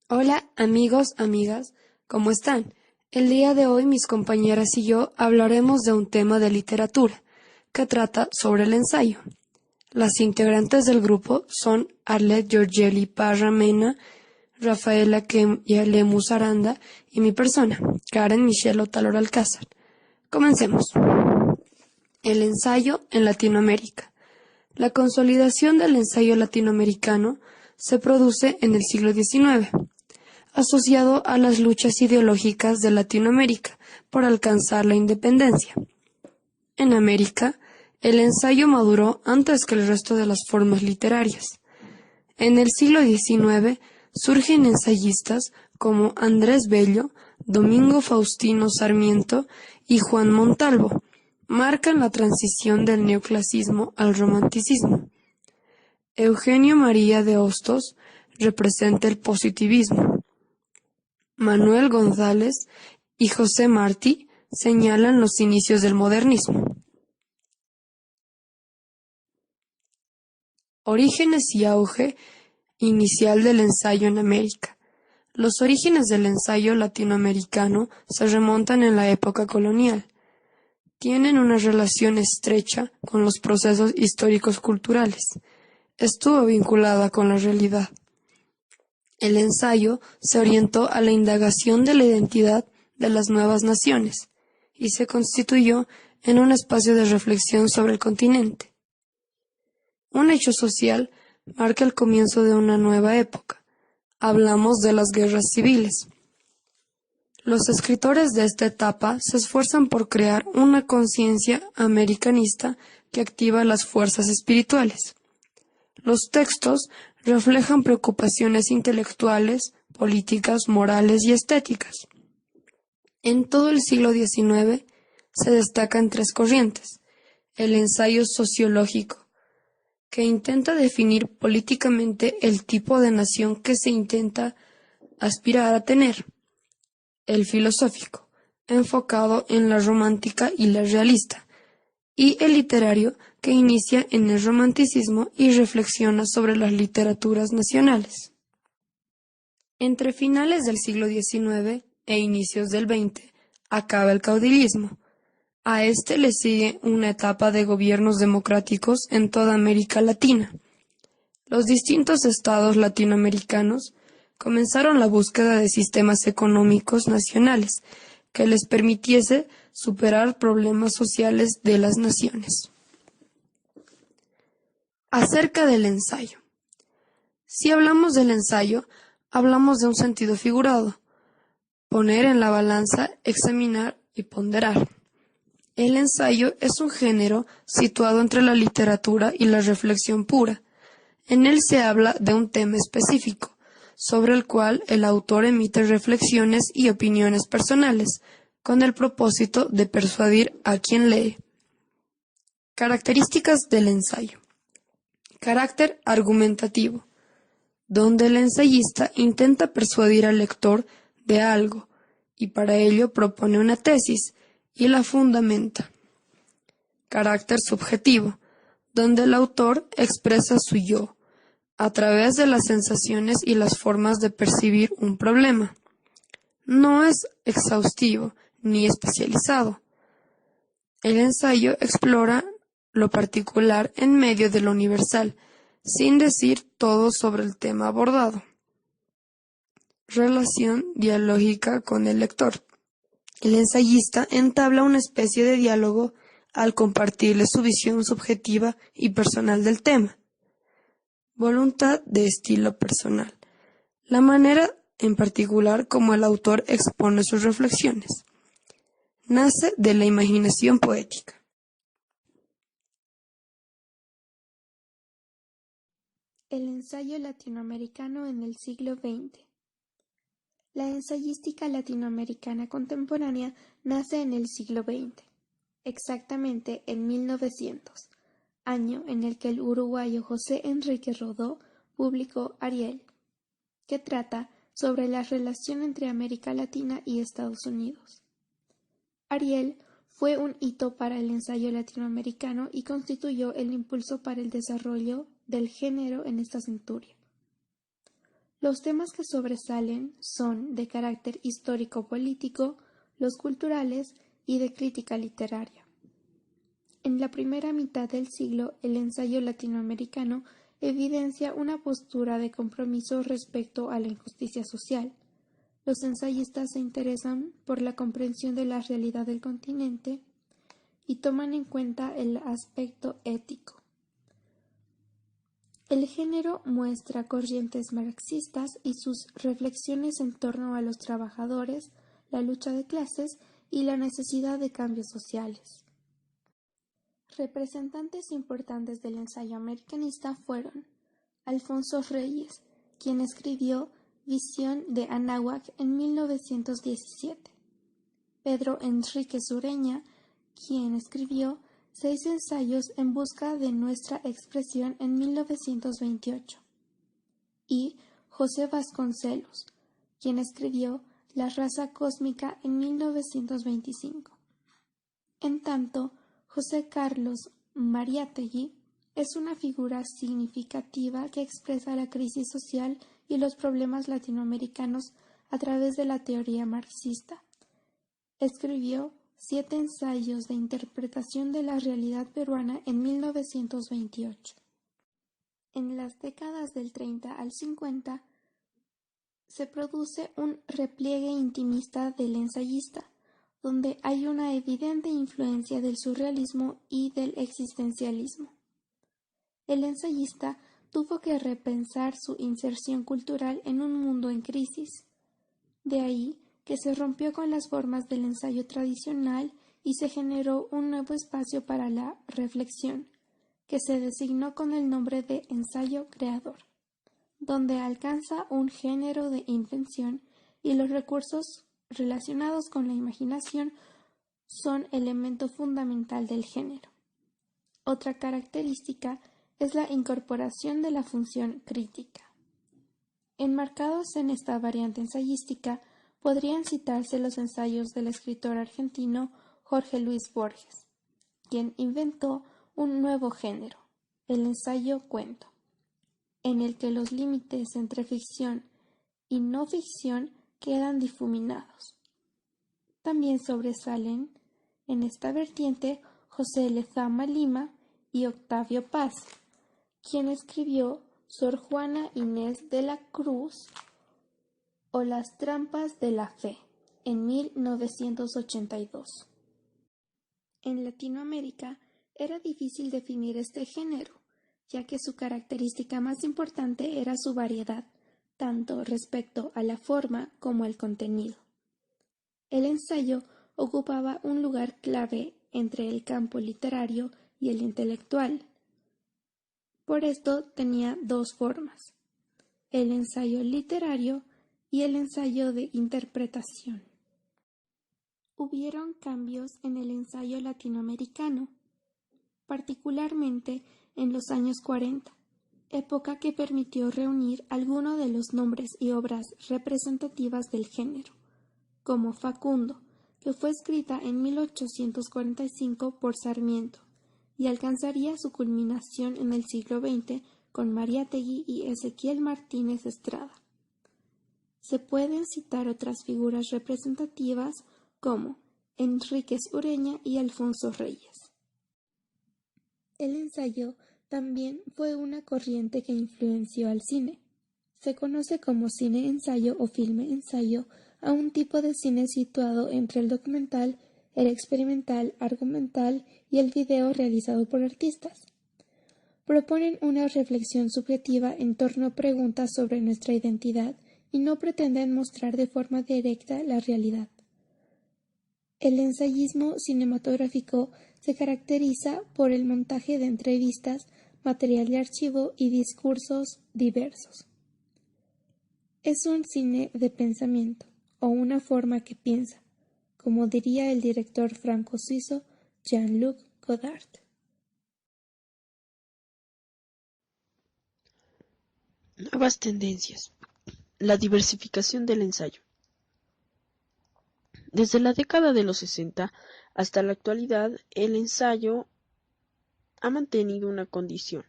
Hola amigos, amigas, ¿cómo están? El día de hoy mis compañeras y yo hablaremos de un tema de literatura que trata sobre el ensayo. Las integrantes del grupo son Arlet Giorgelli Parra Mena, Rafaela Lemus Aranda y mi persona, Karen Michelle Otalor Alcázar. Comencemos. El ensayo en Latinoamérica. La consolidación del ensayo latinoamericano se produce en el siglo XIX, asociado a las luchas ideológicas de Latinoamérica por alcanzar la independencia. En América, el ensayo maduró antes que el resto de las formas literarias. En el siglo XIX surgen ensayistas como Andrés Bello, Domingo Faustino Sarmiento y Juan Montalvo. Marcan la transición del neoclasismo al romanticismo. Eugenio María de Hostos representa el positivismo. Manuel González y José Martí señalan los inicios del modernismo. Orígenes y auge inicial del ensayo en América. Los orígenes del ensayo latinoamericano se remontan en la época colonial. Tienen una relación estrecha con los procesos históricos culturales. Estuvo vinculada con la realidad. El ensayo se orientó a la indagación de la identidad de las nuevas naciones y se constituyó en un espacio de reflexión sobre el continente. Un hecho social marca el comienzo de una nueva época. Hablamos de las guerras civiles. Los escritores de esta etapa se esfuerzan por crear una conciencia americanista que activa las fuerzas espirituales. Los textos reflejan preocupaciones intelectuales, políticas, morales y estéticas. En todo el siglo XIX se destacan tres corrientes. El ensayo sociológico, que intenta definir políticamente el tipo de nación que se intenta aspirar a tener. El filosófico, enfocado en la romántica y la realista, y el literario, que inicia en el romanticismo y reflexiona sobre las literaturas nacionales. Entre finales del siglo XIX e inicios del XX, acaba el caudillismo. A este le sigue una etapa de gobiernos democráticos en toda América Latina. Los distintos estados latinoamericanos comenzaron la búsqueda de sistemas económicos nacionales que les permitiese superar problemas sociales de las naciones. Acerca del ensayo. Si hablamos del ensayo, hablamos de un sentido figurado. Poner en la balanza, examinar y ponderar. El ensayo es un género situado entre la literatura y la reflexión pura. En él se habla de un tema específico, sobre el cual el autor emite reflexiones y opiniones personales, con el propósito de persuadir a quien lee. Características del ensayo. Carácter argumentativo, donde el ensayista intenta persuadir al lector de algo, y para ello propone una tesis y la fundamenta. Carácter subjetivo, donde el autor expresa su yo, a través de las sensaciones y las formas de percibir un problema. No es exhaustivo ni especializado. El ensayo explora lo particular en medio de lo universal, sin decir todo sobre el tema abordado. Relación dialógica con el lector. El ensayista entabla una especie de diálogo al compartirle su visión subjetiva y personal del tema. Voluntad de estilo personal. La manera en particular como el autor expone sus reflexiones. Nace de la imaginación poética. El ensayo latinoamericano en el siglo XX. La ensayística latinoamericana contemporánea nace en el siglo XX, exactamente en 1900, año en el que el uruguayo José Enrique Rodó publicó Ariel, que trata sobre la relación entre América Latina y Estados Unidos. Ariel fue un hito para el ensayo latinoamericano y constituyó el impulso para el desarrollo del género en esta centuria. Los temas que sobresalen son de carácter histórico-político, los culturales y de crítica literaria. En la primera mitad del siglo, el ensayo latinoamericano evidencia una postura de compromiso respecto a la injusticia social. Los ensayistas se interesan por la comprensión de la realidad del continente y toman en cuenta el aspecto ético. El género muestra corrientes marxistas y sus reflexiones en torno a los trabajadores, la lucha de clases y la necesidad de cambios sociales. Representantes importantes del ensayo americanista fueron Alfonso Reyes, quien escribió Visión de Anáhuac en 1917, Pedro Enríquez Ureña, quien escribió 6 ensayos en busca de nuestra expresión en 1928, y José Vasconcelos, quien escribió La raza cósmica en 1925. En tanto, José Carlos Mariátegui es una figura significativa que expresa la crisis social y los problemas latinoamericanos a través de la teoría marxista. Escribió 7 ensayos de interpretación de la realidad peruana en 1928. En las décadas del 30 al 50 se produce un repliegue intimista del ensayista, donde hay una evidente influencia del surrealismo y del existencialismo. El ensayista tuvo que repensar su inserción cultural en un mundo en crisis. De ahí que se rompió con las formas del ensayo tradicional y se generó un nuevo espacio para la reflexión, que se designó con el nombre de ensayo creador, donde alcanza un género de invención y los recursos relacionados con la imaginación son elemento fundamental del género. Otra característica es la incorporación de la función crítica. Enmarcados en esta variante ensayística, podrían citarse los ensayos del escritor argentino Jorge Luis Borges, quien inventó un nuevo género, el ensayo-cuento, en el que los límites entre ficción y no ficción quedan difuminados. También sobresalen en esta vertiente José Lezama Lima y Octavio Paz, quien escribió Sor Juana Inés de la Cruz o Las trampas de la fe en 1982. En Latinoamérica era difícil definir este género, ya que su característica más importante era su variedad, tanto respecto a la forma como al contenido. El ensayo ocupaba un lugar clave entre el campo literario y el intelectual. Por esto tenía 2 formas, el ensayo literario y el ensayo de interpretación. Hubieron cambios en el ensayo latinoamericano, particularmente en los años 40, época que permitió reunir algunos de los nombres y obras representativas del género, como Facundo, que fue escrita en 1845 por Sarmiento, y alcanzaría su culminación en el siglo XX con Mariátegui y Ezequiel Martínez Estrada. Se pueden citar otras figuras representativas como Enríquez Ureña y Alfonso Reyes. El ensayo también fue una corriente que influenció al cine. Se conoce como cine-ensayo o filme-ensayo a un tipo de cine situado entre el documental, el experimental, argumental y el video realizado por artistas. Proponen una reflexión subjetiva en torno a preguntas sobre nuestra identidad y no pretenden mostrar de forma directa la realidad. El ensayismo cinematográfico se caracteriza por el montaje de entrevistas, material de archivo y discursos diversos. Es un cine de pensamiento, o una forma que piensa, como diría el director franco-suizo Jean-Luc Godard. Nuevas tendencias. La diversificación del ensayo. Desde la década de los 60 hasta la actualidad, el ensayo ha mantenido una condición: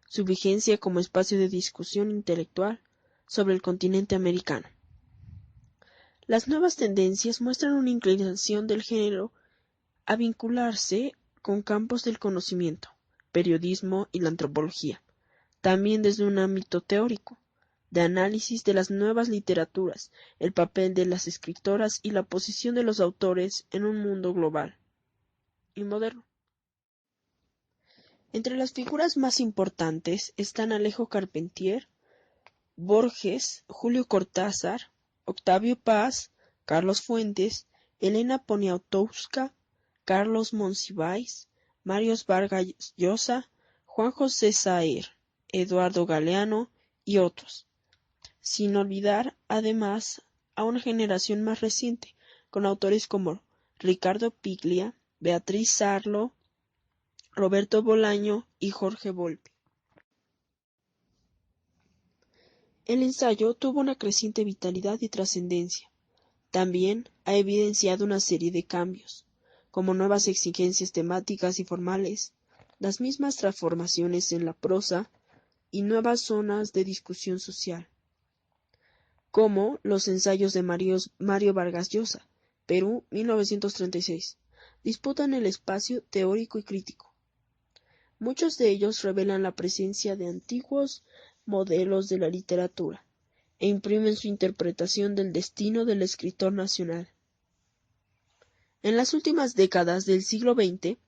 su vigencia como espacio de discusión intelectual, sobre el continente americano. Las nuevas tendencias muestran una inclinación del género a vincularse con campos del conocimiento, periodismo y la antropología, también desde un ámbito teórico, de análisis de las nuevas literaturas, el papel de las escritoras y la posición de los autores en un mundo global y moderno. Entre las figuras más importantes están Alejo Carpentier, Borges, Julio Cortázar, Octavio Paz, Carlos Fuentes, Elena Poniatowska, Carlos Monsiváis, Mario Vargas Llosa, Juan José Saer, Eduardo Galeano y otros, sin olvidar además a una generación más reciente, con autores como Ricardo Piglia, Beatriz Sarlo, Roberto Bolaño y Jorge Volpi. El ensayo tuvo una creciente vitalidad y trascendencia. También ha evidenciado una serie de cambios, como nuevas exigencias temáticas y formales, las mismas transformaciones en la prosa y nuevas zonas de discusión social, como los ensayos de Mario Vargas Llosa, Perú, 1936, disputan el espacio teórico y crítico. Muchos de ellos revelan la presencia de antiguos modelos de la literatura e imprimen su interpretación del destino del escritor nacional. En las últimas décadas del siglo XX,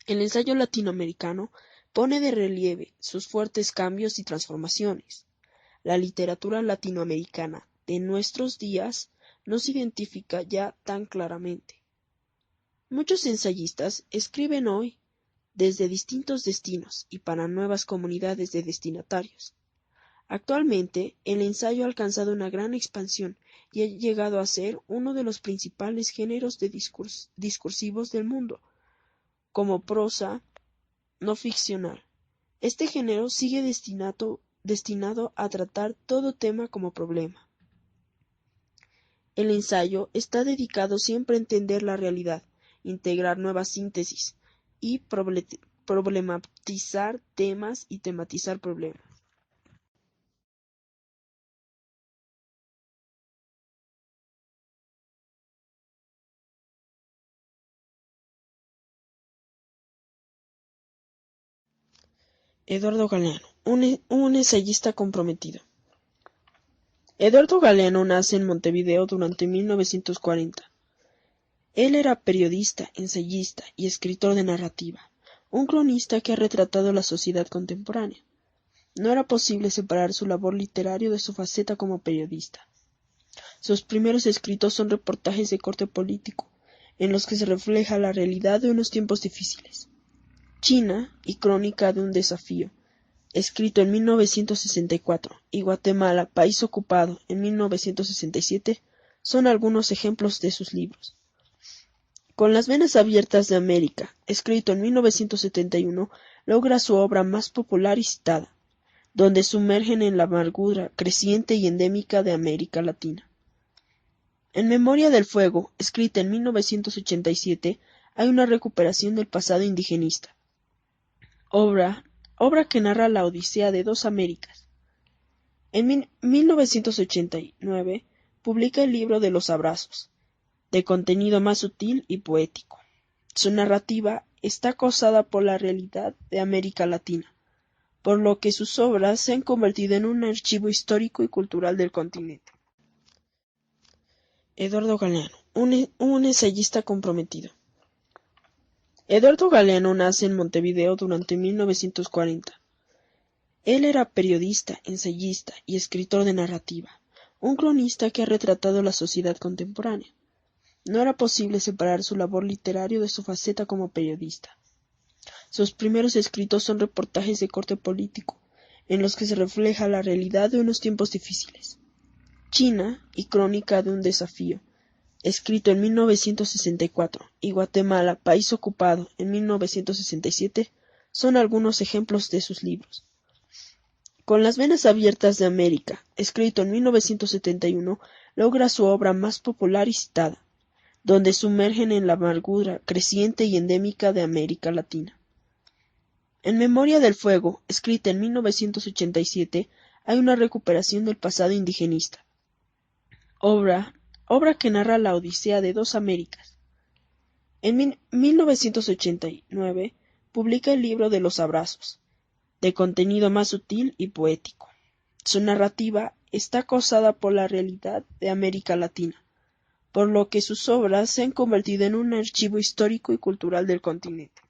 el ensayo latinoamericano pone de relieve sus fuertes cambios y transformaciones. La literatura latinoamericana de nuestros días no se identifica ya tan claramente. Muchos ensayistas escriben hoy desde distintos destinos y para nuevas comunidades de destinatarios. Actualmente, el ensayo ha alcanzado una gran expansión y ha llegado a ser uno de los principales géneros de discursivos del mundo, como prosa no ficcional. Este género sigue destinado a tratar todo tema como problema. El ensayo está dedicado siempre a entender la realidad, integrar nuevas síntesis y problematizar temas y tematizar problemas. Eduardo Galeano, un ensayista comprometido. Eduardo Galeano nace en Montevideo durante 1940. Él era periodista, ensayista y escritor de narrativa, un cronista que ha retratado la sociedad contemporánea. No era posible separar su labor literaria de su faceta como periodista. Sus primeros escritos son reportajes de corte político, en los que se refleja la realidad de unos tiempos difíciles. China y Crónica de un desafío, escrito en 1964, y Guatemala, país ocupado, en 1967, son algunos ejemplos de sus libros. Con las venas abiertas de América, escrito en 1971, logra su obra más popular y citada, donde sumergen en la amargura creciente y endémica de América Latina. En Memoria del Fuego, escrita en 1987, hay una recuperación del pasado indigenista. Obra que narra la odisea de dos Américas. En 1989 publica el libro de los abrazos, de contenido más sutil y poético. Su narrativa está acosada por la realidad de América Latina, por lo que sus obras se han convertido en un archivo histórico y cultural del continente. Eduardo Galeano, un ensayista comprometido. Eduardo Galeano nace en Montevideo durante 1940. Él era periodista, ensayista y escritor de narrativa, un cronista que ha retratado la sociedad contemporánea. No era posible separar su labor literaria de su faceta como periodista. Sus primeros escritos son reportajes de corte político, en los que se refleja la realidad de unos tiempos difíciles. China y Crónica de un desafío, escrito en 1964, y Guatemala, país ocupado, en 1967, son algunos ejemplos de sus libros. Con las venas abiertas de América, escrito en 1971, logra su obra más popular y citada, donde sumergen en la amargura creciente y endémica de América Latina. En Memoria del Fuego, escrita en 1987, hay una recuperación del pasado indigenista. Obra que narra la odisea de dos Américas. En 1989 publica el libro de los abrazos, de contenido más sutil y poético. Su narrativa está causada por la realidad de América Latina, por lo que sus obras se han convertido en un archivo histórico y cultural del continente.